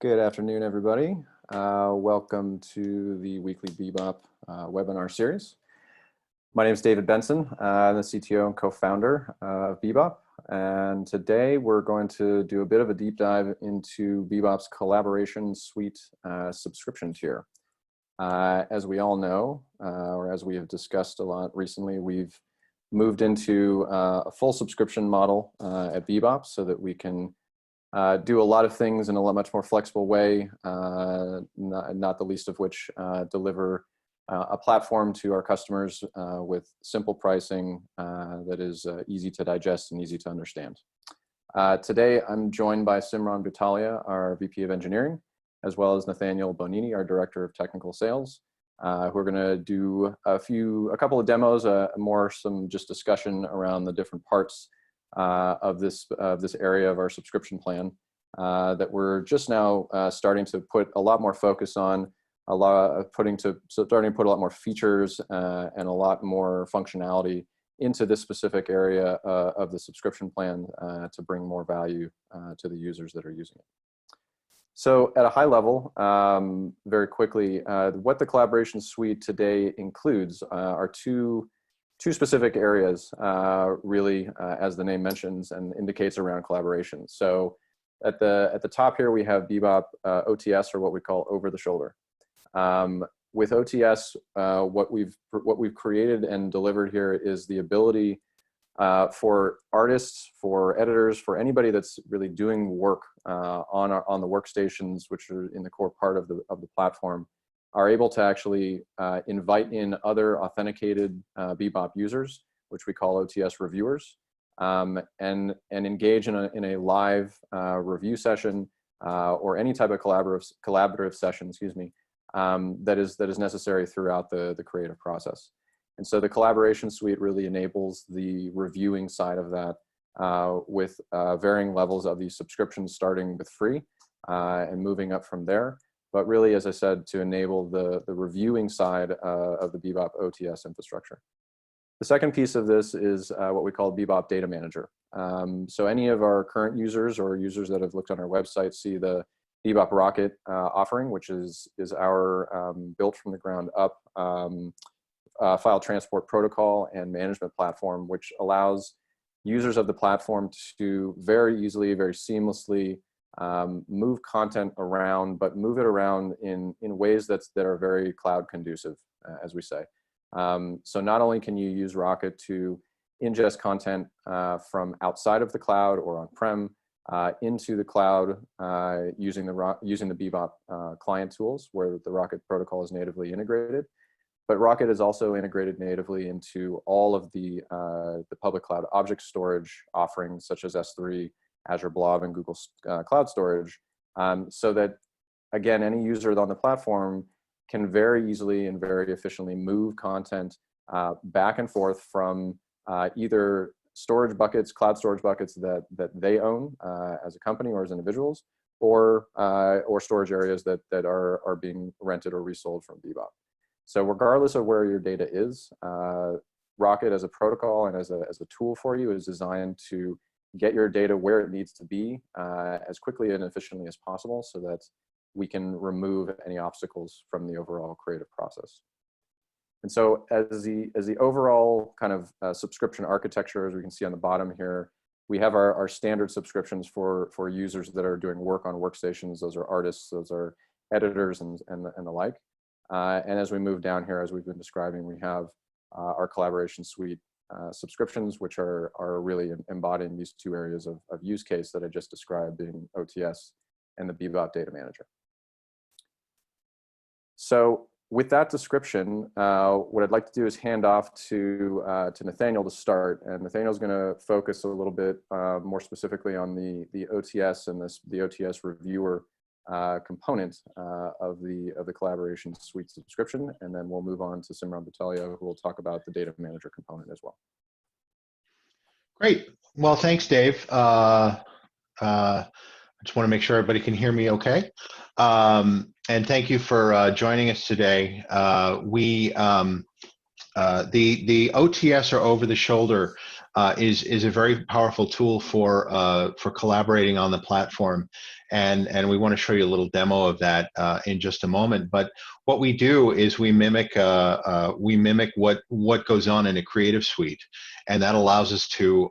Good afternoon, everybody. Welcome to the weekly BeBop webinar series. My name is David Benson. I'm the CTO and co-founder of BeBop. And today we're going to do a bit of a deep dive into BeBop's collaboration suite subscription tier. As we all know, or as we have discussed a lot recently, we've moved into a full subscription model at BeBop so that we can do a lot of things in a much more flexible way, not the least of which deliver a platform to our customers with simple pricing that is easy to digest and easy to understand. Today, I'm joined by Simran Butalia, our VP of Engineering, as well as Nathaniel Bonini, our Director of Technical Sales, who are going to do a couple of demos, some just discussion around the different parts of this area of our subscription plan that we're just now starting to put a lot more focus on, starting to put a lot more features and a lot more functionality into this specific area of the subscription plan to bring more value to the users that are using it. So at a high level, very quickly, what the collaboration suite today includes are two specific areas, really, as the name mentions and indicates, around collaboration. So at the top here, we have BeBop OTS, or what we call Over-the-Shoulder. With OTS, what we've created and delivered here is the ability for artists, for editors, for anybody that's really doing work on the workstations, which are in the core part of the platform, are able to actually invite in other authenticated BeBop users, which we call OTS reviewers, and engage in a live review session or any type of collaborative session, excuse me, that is necessary throughout the creative process. And so the collaboration suite really enables the reviewing side of that with varying levels of these subscriptions, starting with free and moving up from there. But really, as I said, to enable the reviewing side of the BeBop OTS infrastructure. The second piece of this is what we call BeBop Data Manager. So any of our current users or users that have looked on our website see the BeBop Rocket offering, which is our built from the ground up file transport protocol and management platform, which allows users of the platform to very easily, very seamlessly move content around, but move it around in ways that are very cloud conducive, as we say. So not only can you use Rocket to ingest content from outside of the cloud or on-prem into the cloud using the BeBop client tools, where the Rocket protocol is natively integrated, but Rocket is also integrated natively into all of the public cloud object storage offerings, such as S3, Azure Blob, and Google Cloud Storage, so that, again, any user on the platform can very easily and very efficiently move content back and forth from either storage buckets, cloud storage buckets that they own as a company or as individuals, or storage areas that are being rented or resold from BeBop. So regardless of where your data is, Rocket as a protocol and as a tool for you is designed to get your data where it needs to be as quickly and efficiently as possible, so that we can remove any obstacles from the overall creative process. And so as the overall kind of subscription architecture, as we can see on the bottom here, we have our standard subscriptions for users that are doing work on workstations. Those are artists, those are editors, and the like. And as we move down here, as we've been describing, we have our collaboration suite subscriptions, which are really embodying these two areas of use case that I just described, being OTS and the BeBop Data Manager. So with that description, what I'd like to do is hand off to Nathaniel to start. And Nathaniel's going to focus a little bit more specifically on the OTS and the OTS reviewer component of the collaboration suite subscription, and then we'll move on to Simran Butalia, who will talk about the data manager component as well. Great. Well, thanks, Dave. I just want to make sure everybody can hear me okay. And thank you for joining us today. The OTS, or over the shoulder, is a very powerful tool for collaborating on the platform, and we want to show you a little demo of that in just a moment. But what we do is we mimic what goes on in a creative suite, and that allows us to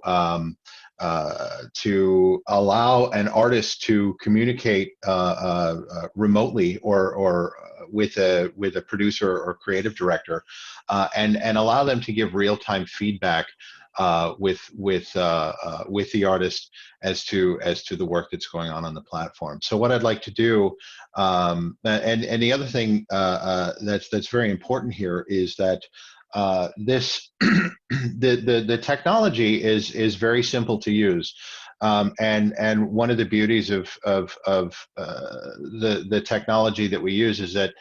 allow an artist to communicate remotely or with a producer or creative director, and allow them to give real-time feedback with the artist as to the work that's going on the platform. So what I'd like to do, and the other thing that's very important here is that this the technology is very simple to use, and one of the beauties of the technology that we use is that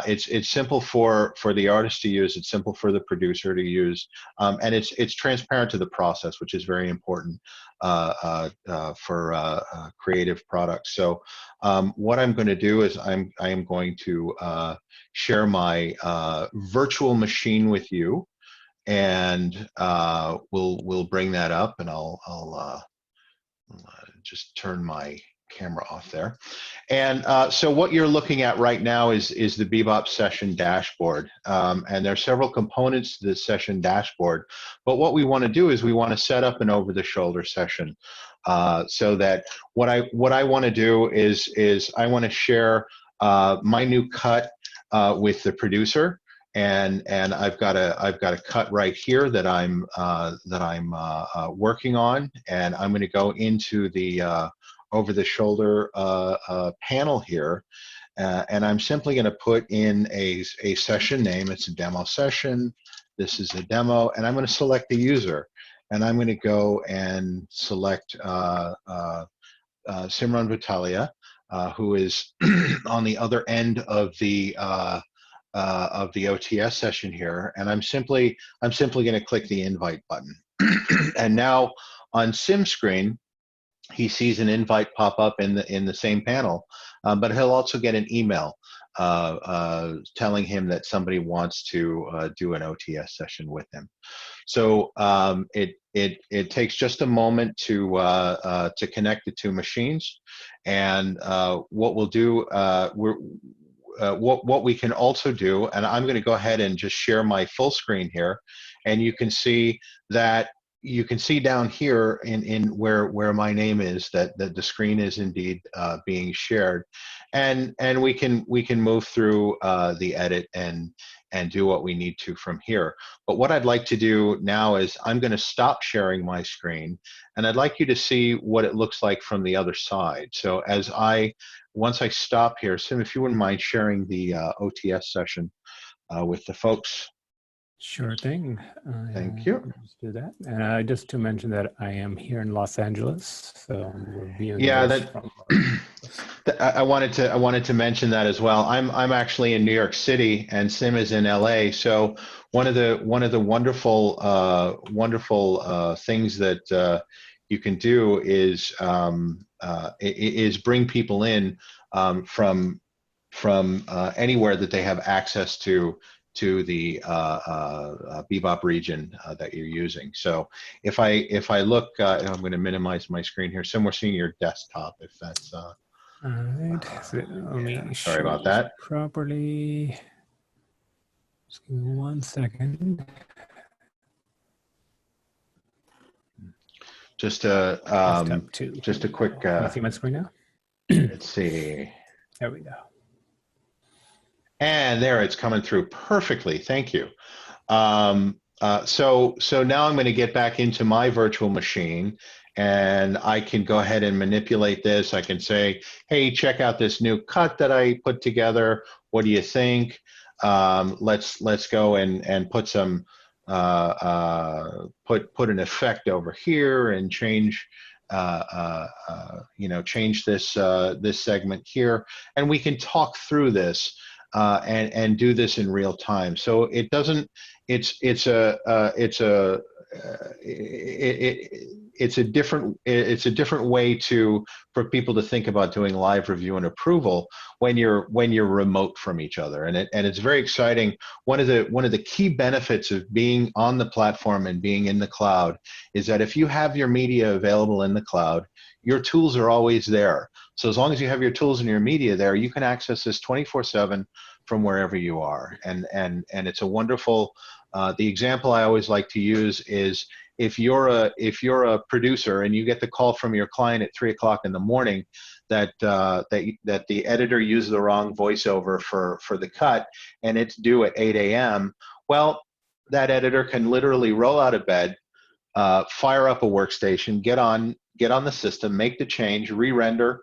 it's simple for the artist to use, it's simple for the producer to use, and it's transparent to the process, which is very important for creative products. So what I'm going to do is I am going to share my virtual machine with you, and we'll bring that up, and I'll just turn my camera off there. And so what you're looking at right now is the BeBop's session dashboard, and there are several components to this session dashboard. But what we want to do is we want to set up an over-the-shoulder session, so that what I want to do is I want to share my new cut with the producer, and I've got a cut right here that I'm working on, and I'm going to go into the over-the-shoulder panel here, and I'm simply going to put in a session name. It's a demo session. This is a demo, and I'm going to select the user, and I'm going to go and select Simran Vitalia, who is on the other end of the OTS session here, and I'm simply going to click the invite button. And now on Sim's screen, he sees an invite pop up in the same panel, but he'll also get an email telling him that somebody wants to do an OTS session with him. So it takes just a moment to connect the two machines, and what we'll do, what we can also do, and I'm going to go ahead and just share my full screen here, and you can see that. You can see down here in where my name is that the screen is indeed being shared, and we can move through the edit and do what we need to from here. But what I'd like to do now is I'm going to stop sharing my screen, and I'd like you to see what it looks like from the other side. So once I stop here, Sim, if you wouldn't mind sharing the OTS session with the folks. Sure thing. Thank you. Let's do that. And just to mention that I am here in Los Angeles, so we're viewing this from I wanted to mention that as well. I'm actually in New York City, and Sim is in LA. So one of the wonderful things that you can do is bring people in from anywhere that they have access to the BeBop region that you're using. So if I look, I'm going to minimize my screen here. So we're seeing your desktop, if that's. All right. So let me sorry about that. Properly. Just give me 1 second. Just a quick. Can you see my screen now? Let's see. There we go. And there, it's coming through perfectly. Thank you. So now I'm going to get back into my virtual machine, and I can go ahead and manipulate this. I can say, hey, check out this new cut that I put together. What do you think? Let's go and put some put an effect over here and change change this segment here, and we can talk through this. And do this in real time. So it doesn't. It's a it's a different way for people to think about doing live review and approval when you're remote from each other, and it's very exciting. One of the key benefits of being on the platform and being in the cloud is that if you have your media available in the cloud, your tools are always there. So as long as you have your tools and your media there, you can access this 24/7 from wherever you are, and it's a wonderful. The example I always like to use is if you're a producer and you get the call from your client at 3 o'clock in the morning that that the editor used the wrong voiceover for the cut and it's due at 8 a.m. Well, that editor can literally roll out of bed, fire up a workstation, get on the system, make the change, re-render,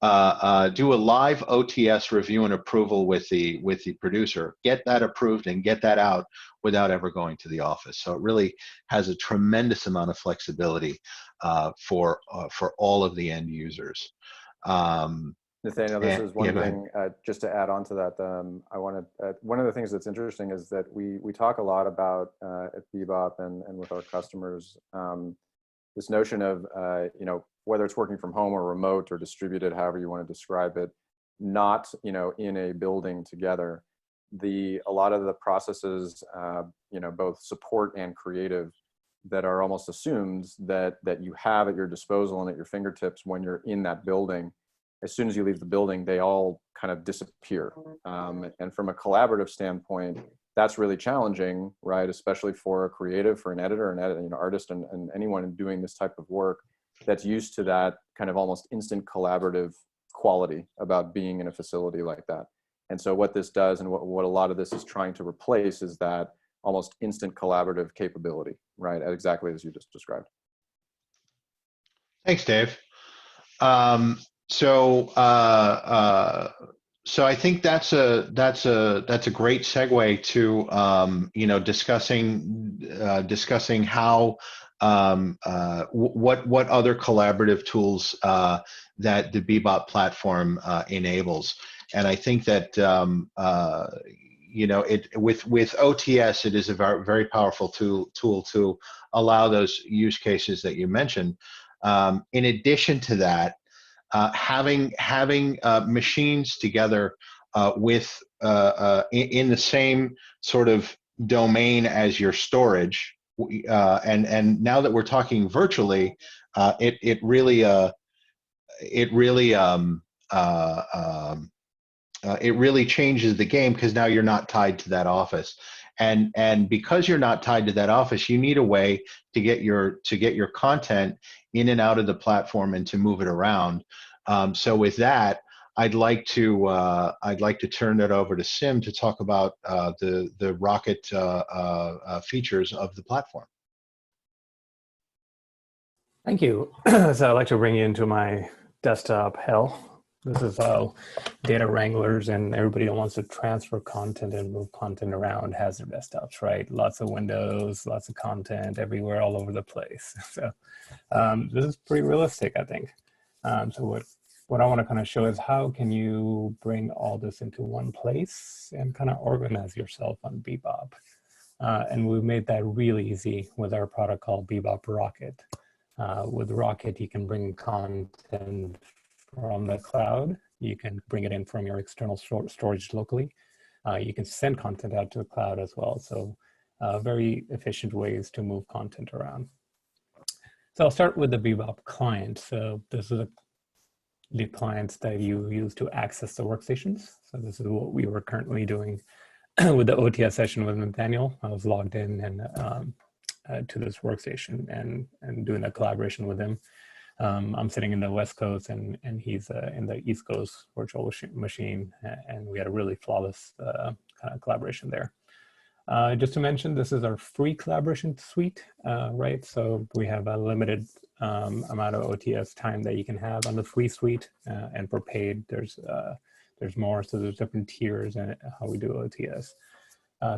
do a live OTS review and approval with the producer, get that approved and get that out without ever going to the office. So it really has a tremendous amount of flexibility for all of the end users. Nathaniel, this is one thing, just to add on to that. I wanted, one of the things that's interesting is that we talk a lot about at BeBop and with our customers, this notion of, you know, whether it's working from home or remote or distributed, however you want to describe it, not, you know, in a building together. A lot of the processes, you know, both support and creative, that are almost assumed that you have at your disposal and at your fingertips when you're in that building. As soon as you leave the building, they all kind of disappear. And from a collaborative standpoint, that's really challenging, right? Especially for a creative, for an editor, an artist, and anyone doing this type of work that's used to that kind of almost instant collaborative quality about being in a facility like that. And so what this does, and what a lot of this is trying to replace, is that almost instant collaborative capability, right? Exactly as you just described. Thanks, Dave. So I think that's a great segue to you know, discussing how what other collaborative tools that the BeBop platform enables. And I think that you know, with OTS, it is a very powerful tool to allow those use cases that you mentioned. In addition to that, having machines together with in the same sort of domain as your storage, and now that we're talking virtually, it really changes the game, because now you're not tied to that office, and because you're not tied to that office, you need a way to get your content in and out of the platform and to move it around. So with that, I'd like to turn it over to Sim to talk about the Rocket features of the platform. Thank you. So I'd like to bring you into my desktop hell. This is how data wranglers and everybody that wants to transfer content and move content around has their desktops, right? Lots of windows, lots of content everywhere, all over the place. So this is pretty realistic, I think. So what I want to kind of show is how can you bring all this into one place and kind of organize yourself on BeBop. And we've made that really easy with our product called BeBop Rocket. With Rocket, you can bring content from the cloud. You can bring it in from your external storage locally. You can send content out to the cloud as well. So very efficient ways to move content around. So I'll start with the BeBop client. So this is the clients that you use to access the workstations. So this is what we were currently doing with the OTS session with Nathaniel. I was logged in and to this workstation and doing that collaboration with him. I'm sitting in the West Coast and he's in the East Coast virtual machine, and we had a really flawless kind of collaboration there. Just to mention, this is our free collaboration suite, right? So we have a limited amount of OTS time that you can have on the free suite, and for paid, there's more. So there's different tiers and how we do OTS.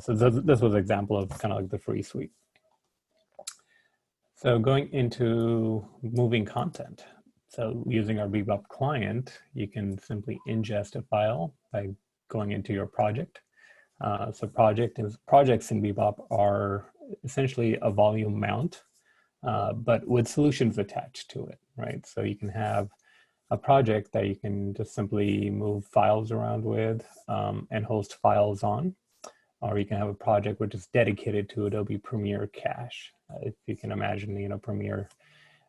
So this was an example of kind of like the free suite. So going into moving content. So using our BeBop client, you can simply ingest a file by going into your project. So projects in BeBop are essentially a volume mount, but with solutions attached to it, right? So you can have a project that you can just simply move files around with and host files on, or you can have a project which is dedicated to Adobe Premiere cache. If you can imagine, you know, Premiere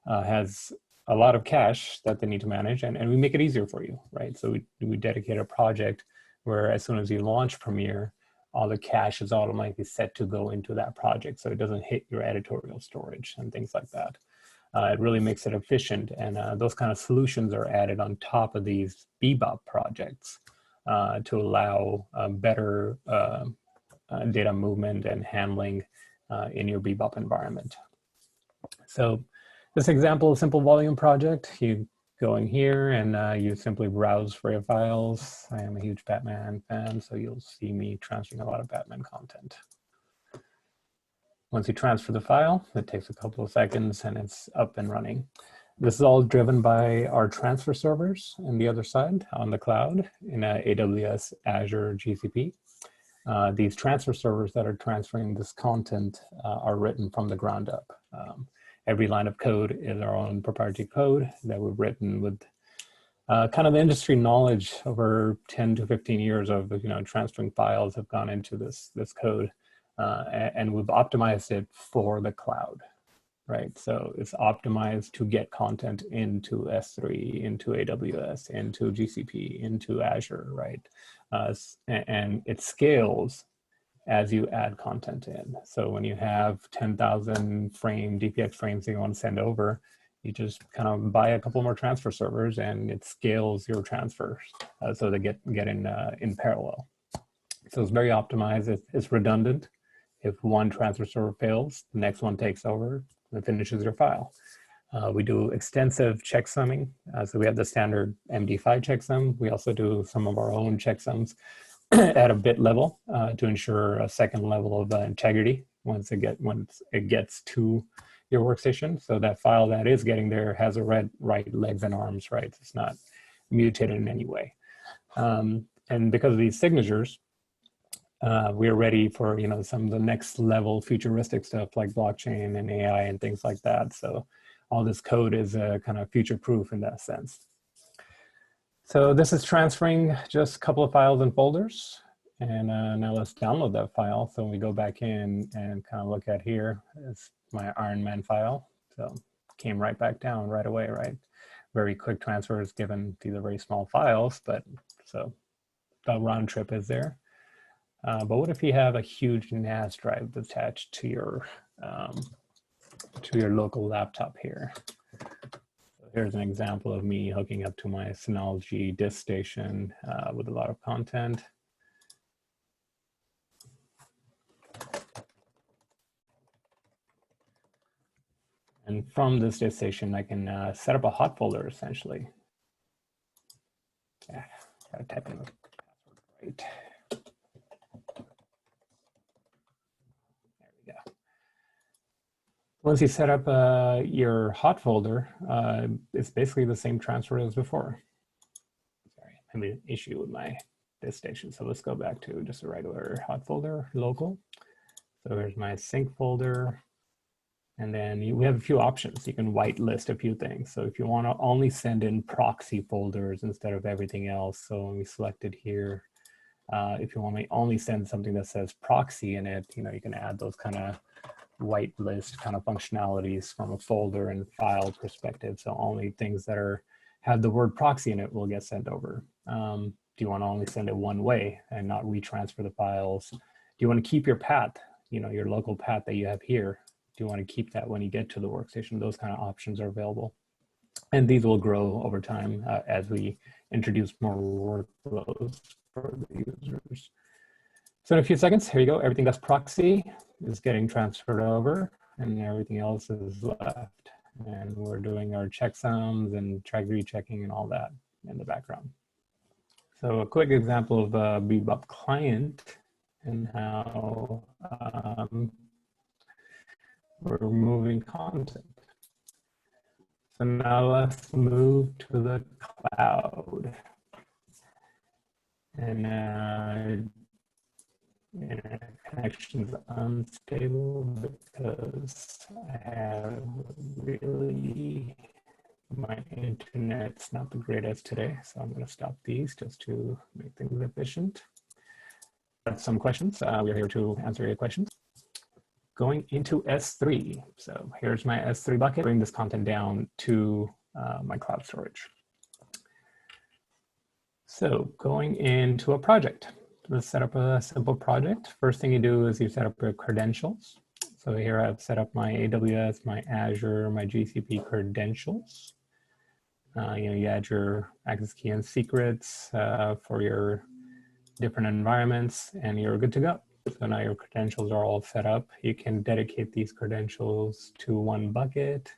has a lot of cache that they need to manage, and we make it easier for you, right? So we dedicate a project where as soon as you launch Premiere, all the cache is automatically set to go into that project, so it doesn't hit your editorial storage and things like that. It really makes it efficient, and those kind of solutions are added on top of these BeBop projects to allow better data movement and handling in your BeBop environment. So this example, simple volume project, you go in here and you simply browse for your files. I am a huge Batman fan, so you'll see me transferring a lot of Batman content. Once you transfer the file, it takes a couple of seconds and it's up and running. This is all driven by our transfer servers on the other side on the cloud in AWS, Azure, GCP. These transfer servers that are transferring this content are written from the ground up. Every line of code is our own proprietary code that we've written with kind of industry knowledge over 10 to 15 years of, you know, transferring files have gone into this code. And we've optimized it for the cloud, right? So it's optimized to get content into S3, into AWS, into GCP, into Azure, right? And it scales as you add content in. So when you have 10,000 DPX frames that you want to send over, you just kind of buy a couple more transfer servers and it scales your transfers so they get in parallel. So it's very optimized. It's redundant. If one transfer server fails, the next one takes over and finishes your file. We do extensive checksumming. So we have the standard MD5 checksum. We also do some of our own checksums at a bit level to ensure a second level of integrity once it gets to your workstation. So that file that is getting there has a right legs and arms, right? It's not mutated in any way. And because of these signatures, we are ready for, you know, some of the next level futuristic stuff like blockchain and AI and things like that. So all this code is kind of future proof in that sense. So this is transferring just a couple of files and folders. And now let's download that file. So when we go back in and kind of look at here, it's my Iron Man file. So came right back down right away, right? Very quick transfers given these are very small files, but so the round trip is there. But what if you have a huge NAS drive attached to your local laptop here? So here's an example of me hooking up to my Synology disk station with a lot of content. And from this disk station, I can set up a hot folder essentially. Yeah, gotta type in the password right. Once you set up your hot folder, it's basically the same transfer as before. Sorry, I have an issue with my disk station. So let's go back to just a regular hot folder, local. So here's my sync folder. And then we have a few options. You can whitelist a few things. So if you want to only send in proxy folders instead of everything else, so when we select it here, if you want to only send something that says proxy in it, you know, you can add those kind of whitelist kind of functionalities from a folder and file perspective. So only things that have the word proxy in it will get sent over. Do you want to only send it one way and not retransfer the files? Do you want to keep your path, you know, your local path that you have here? Do you want to keep that when you get to the workstation? Those kind of options are available. And these will grow over time as we introduce more workflows for the users. So in a few seconds, here you go. Everything that's proxy is getting transferred over and everything else is left. And we're doing our checksums and rechecking and all that in the background. So a quick example of a BeBop client and how we're moving content. So now let's move to the cloud. And connection's unstable because I have really, my internet's not the greatest today. So I'm going to stop these just to make things efficient. That's some questions. We're here to answer your questions. Going into S3. So here's my S3 bucket. Bring this content down to my cloud storage. So going into a project. Let's set up a simple project. First thing you do is you set up your credentials. So here I've set up my AWS, my Azure, my GCP credentials. You add your access key and secrets for your different environments, and you're good to go. So now your credentials are all set up. You can dedicate these credentials to one bucket.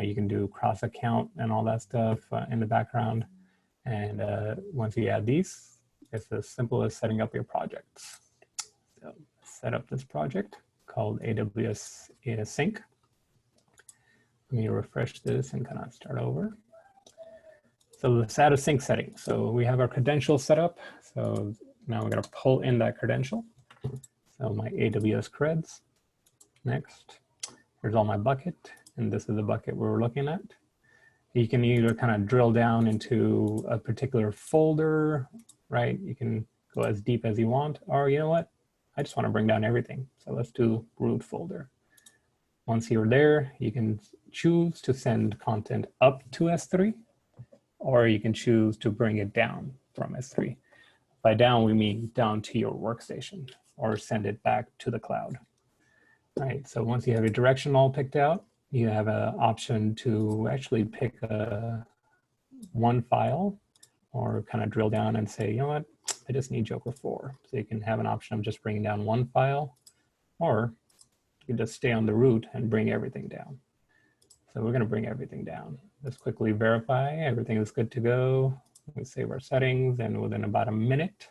You can do cross account and all that stuff in the background. And once you add these, it's as simple as setting up your projects. So set up this project called AWS Sync. Let me refresh this and kind of start over. So let's add a sync setting. So we have our credentials set up. So now we're going to pull in that credential. So my AWS creds. Next, here's all my bucket. And this is the bucket we're looking at. You can either kind of drill down into a particular folder, right? You can go as deep as you want, or you know what? I just want to bring down everything. So let's do root folder. Once you're there, you can choose to send content up to S3, or you can choose to bring it down from S3. By down, we mean down to your workstation, or send it back to the cloud. All right, so once you have your direction all picked out, you have an option to actually pick one file, or kind of drill down and say, you know what, I just need Joker 4. So you can have an option of just bringing down one file, or you can just stay on the root and bring everything down. So we're going to bring everything down. Let's quickly verify everything is good to go. We save our settings, and within about a minute,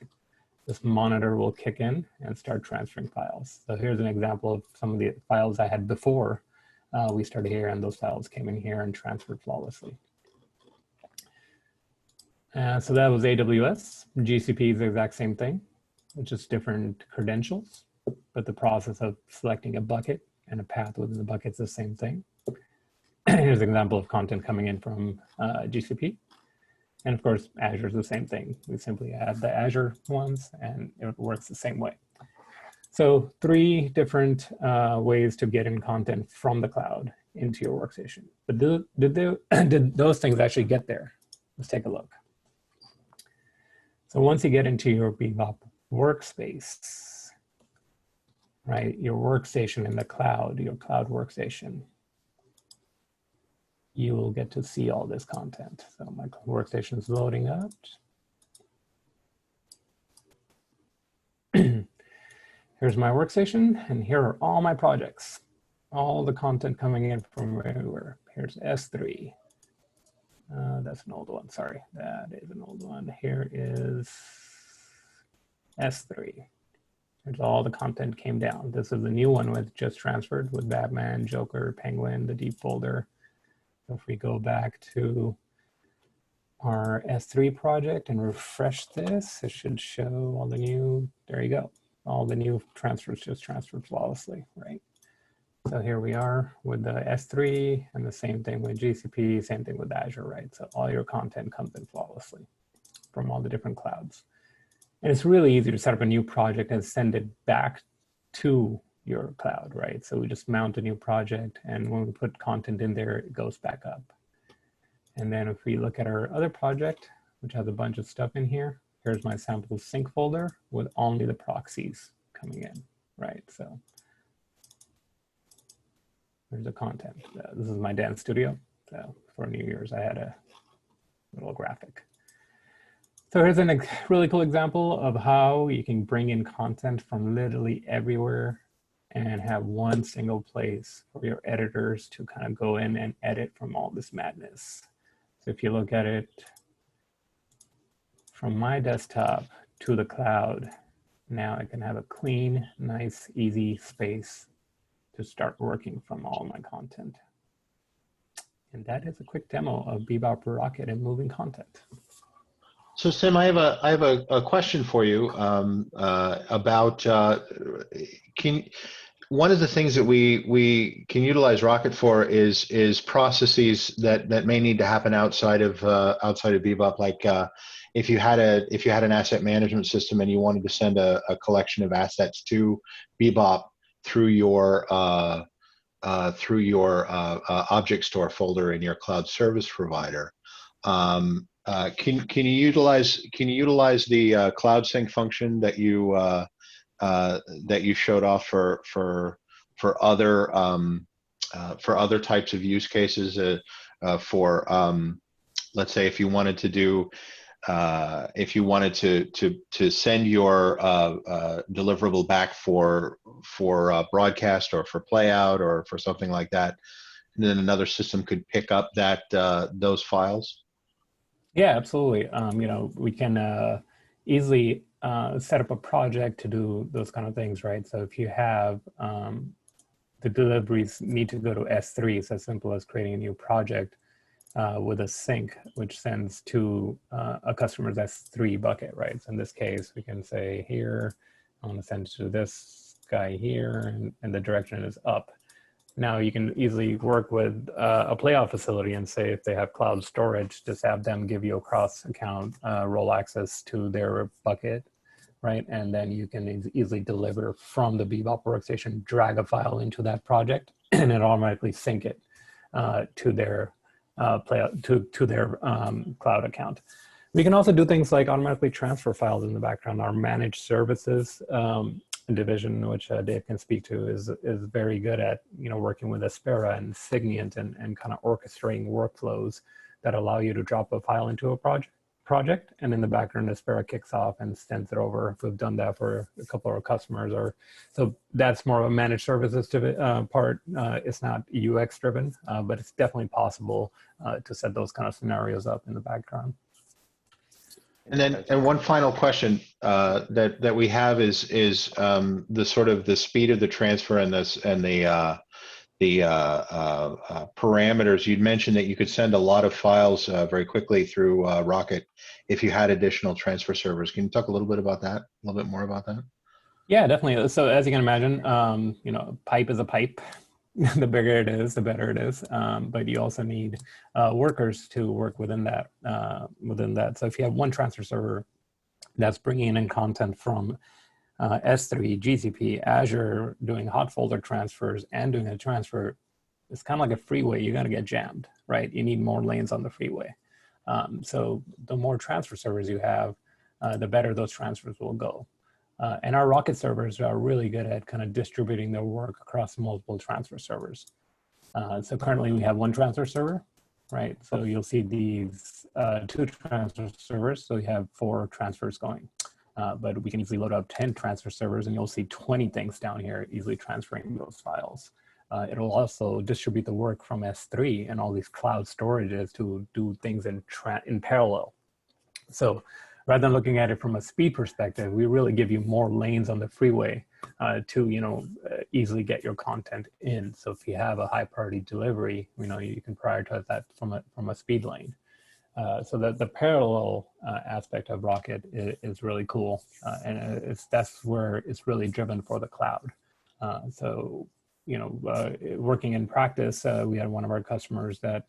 this monitor will kick in and start transferring files. So here's an example of some of the files I had before we started here, and those files came in here and transferred flawlessly. So that was AWS. GCP is the exact same thing, just different credentials, but the process of selecting a bucket and a path within the bucket is the same thing. Here's an example of content coming in from GCP. And of course, Azure is the same thing. We simply add the Azure ones, and it works the same way. So 3 different ways to get in content from the cloud into your workstation. But did those things actually get there? Let's take a look. So once you get into your BeBop workspace, right, your workstation in the cloud, your cloud workstation, you will get to see all this content. So my workstation is loading up. Here's my workstation, and here are all my projects. All the content coming in from everywhere. Here's S3. That's an old one, sorry. That is an old one. Here is S3. Here's all the content came down. This is the new one with just transferred with Batman, Joker, Penguin, the deep folder. So if we go back to our S3 project and refresh this, it should show all the new, there you go. All the new transfers just transferred flawlessly, right? So here we are with the S3, and the same thing with GCP, same thing with Azure, right? So all your content comes in flawlessly from all the different clouds. And it's really easy to set up a new project and send it back to your cloud, right? So we just mount a new project, and when we put content in there, it goes back up. And then if we look at our other project, which has a bunch of stuff in here, here's my sample sync folder with only the proxies coming in, right? So there's the content. This is my dance studio. So for New Year's, I had a little graphic. So here's a really cool example of how you can bring in content from literally everywhere and have one single place for your editors to kind of go in and edit from all this madness. So if you look at it from my desktop to the cloud, now I can have a clean, nice, easy space to start working from all my content. And that is a quick demo of BeBop Rocket and moving content. So Tim, I have a question for you about can one of the things that we can utilize Rocket for is processes that may need to happen outside of Bebop, like if you had an asset management system and you wanted to send a collection of assets to Bebop through your object store folder in your cloud service provider. Can you utilize the cloud sync function that you showed off for other types of use cases? Let's say if you wanted to do to send your deliverable back for broadcast or for play out or for something like that, and then another system could pick up those files. Yeah, absolutely. We can easily set up a project to do those kind of things, right? So if you have the deliveries need to go to S3, it's as simple as creating a new project with a sync, which sends to a customer's S3 bucket, right? So in this case, we can say here, I want to send to this guy here, and the direction is up. Now you can easily work with a playout facility and say if they have cloud storage, just have them give you a cross-account role access to their bucket, right? And then you can easily deliver from the Bebop workstation, drag a file into that project, and it automatically sync it to their cloud account. We can also do things like automatically transfer files in the background. Our managed services division, which Dave can speak to, is very good at working with Aspera and Signient and kind of orchestrating workflows that allow you to drop a file into a project, and in the background Aspera kicks off and sends it over. We've done that for a couple of our customers, so that's more of a managed services part. It's not UX driven, but it's definitely possible to set those kind of scenarios up in the background. And one final question that we have is the sort of the speed of the transfer and the parameters. You'd mentioned that you could send a lot of files very quickly through Rocket if you had additional transfer servers. Can you talk a little bit about that? A little bit more about that? Yeah, definitely. So as you can imagine, pipe is a pipe. The bigger it is, the better it is. But you also need workers to work within that. So if you have one transfer server that's bringing in content from S3, GCP, Azure, doing hot folder transfers and doing a transfer, it's kind of like a freeway. You're going to get jammed, right? You need more lanes on the freeway. So the more transfer servers you have, the better those transfers will go. And our Rocket servers are really good at kind of distributing their work across multiple transfer servers. So currently we have one transfer server, right? So you'll see these two transfer servers. So we have 4 transfers going. But we can easily load up 10 transfer servers and you'll see 20 things down here easily transferring those files. It'll also distribute the work from S3 and all these cloud storages to do things in parallel. So rather than looking at it from a speed perspective, we really give you more lanes on the freeway to easily get your content in. So if you have a high priority delivery, you can prioritize that from a speed lane. So that the parallel aspect of Rocket is really cool, and that's where it's really driven for the cloud. So working in practice, we had one of our customers that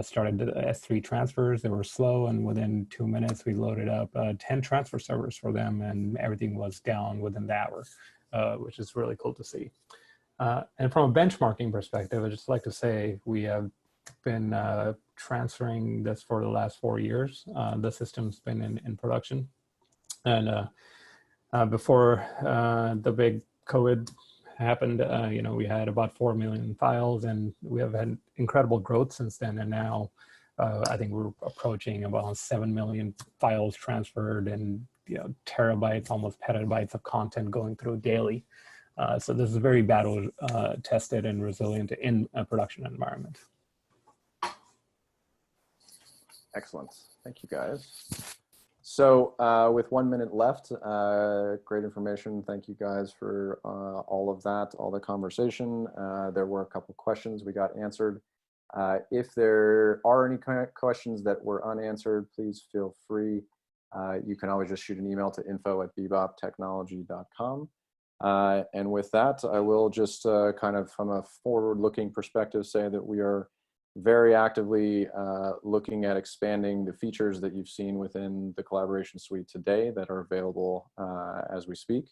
started the S3 transfers. They were slow, and within 2 minutes, we loaded up 10 transfer servers for them, and everything was down within the hour, which is really cool to see. And from a benchmarking perspective, I'd just like to say we have been transferring this for the last 4 years. The system's been in production, and before the big COVID happened, we had about 4 million files, and we have had incredible growth since then. And now I think we're approaching about 7 million files transferred, and terabytes, almost petabytes of content going through daily. So this is very battle tested and resilient in a production environment. Excellent. Thank you, guys. So with 1 minute left, great information. Thank you guys for all of that, all the conversation. There were a couple questions we got answered. If there are any questions that were unanswered, please feel free you can always just shoot an email to info@beboptechnology.com. And with that, I will just kind of from a forward-looking perspective say that we are very actively looking at expanding the features that you've seen within the collaboration suite today that are available as we speak.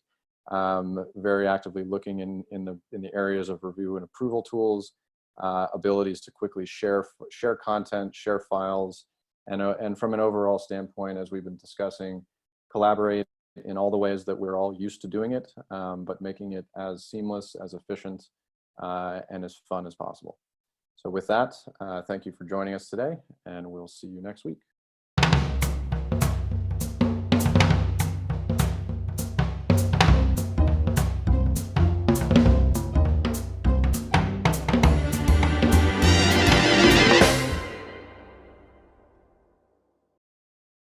Very actively looking in the areas of review and approval tools, abilities to quickly share content, share files, and from an overall standpoint, as we've been discussing, collaborate in all the ways that we're all used to doing it, but making it as seamless, as efficient, and as fun as possible. So with that, thank you for joining us today, and we'll see you next week.